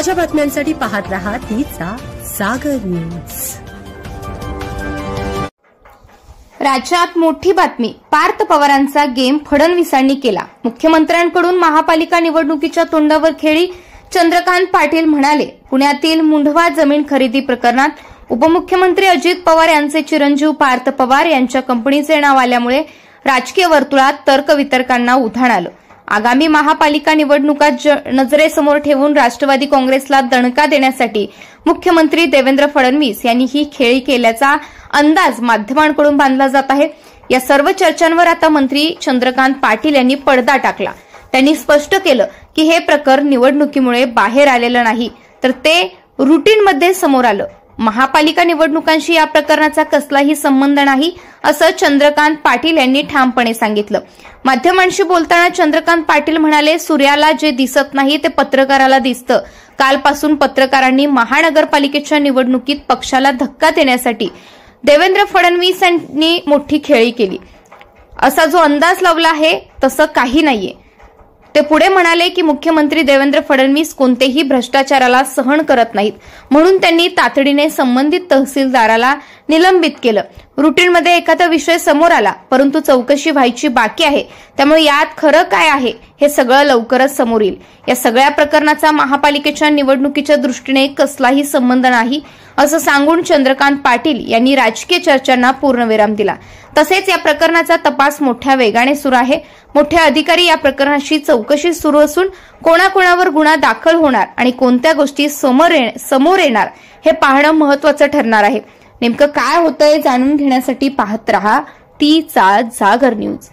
ताज्या बातम्यांसाठी पाहत रहा तीचा सागर न्यूज। राज्यात मोठी बातमी, पार्थ पवारांचा गेम फडणवीसांनी केला। मुख्यमंत्र्यांकडून महापालिका निवडणुकीच्या तोंडावर खेळी, चंद्रकांत पाटील म्हणाले। पुण्यातील मुंढवा जमीन खरेदी प्रकरणात उपमुख्यमंत्री अजित पवार यांचे चिरंजीव पार्थ पवार यांच्या कंपनीचे नाव आल्यामुळे राजकीय वर्तुळात तर्कवितर्कांना उधाण आलं। आगामी महापालिका निवडणुका नजरेसमोर ठेवून राष्ट्रवादी काँग्रेसला दणका देण्यासाठी मुख्यमंत्री देवेंद्र फडणवीस यांनी ही खेळी केल्याचा अंदाज माध्यमांकडून बांधला जात आहे। या सर्व चर्चांवर आता मंत्री चंद्रकांत पाटील यांनी पडदा टाकला। त्यांनी स्पष्ट केलं की हे प्रकरण निवडणुकीमुळे बाहेर आलेलं नाही, तर ते रुटीनमध्ये समोर आलं। महापालिका निवडणुकांशी या प्रकरणाचा कसलाही संबंध नाही, असं चंद्रकांत पाटील यांनी ठामपणे सांगितलं। माध्यमांशी बोलताना चंद्रकांत पाटील म्हणाले, सूर्याला जे दिसत नाही ते पत्रकाराला दिसतं। कालपासून पत्रकारांनी महानगरपालिकेच्या निवडणुकीत पक्षाला धक्का देण्यासाठी देवेंद्र फडणवीस यांनी मोठी खेळी केली, असा जो अंदाज लावला आहे तसं काही नाहीये। ते पुढे म्हणाले की मुख्यमंत्री देवेंद्र फडणवीस कोणतेही भ्रष्टाचाराला सहन करत नाहीत, म्हणून त्यांनी तातडीने संबंधित तहसीलदाराला निलंबित केलं। रुटीनमध्ये एखादा विषय समोर आला, परंतु चौकशी व्हायची बाकी आहे, त्यामुळे यात खरं काय आहे हे सगळं लवकरच समोर येईल। या सगळ्या प्रकरणाचा महापालिकेच्या निवडणुकीच्या दृष्टीने कसलाही संबंध नाही, असं सांगून चंद्रकांत पाटील यांनी राजकीय चर्चांना पूर्णविराम दिला। तसेच या प्रकरणाचा तपास मोठ्या वेगाने सुरू आहे। मोठे अधिकारी या प्रकरणाची चौकशी सुरू असून कोणाकोणावर गुन्हा दाखल होणार आणि कोणत्या गोष्टी समोर येणार हे पाहणं महत्त्वाचं ठरणार आहे। नेमकं काय होतंय जाणून घेण्यासाठी पाहत रहा तीचा जागर न्यूज।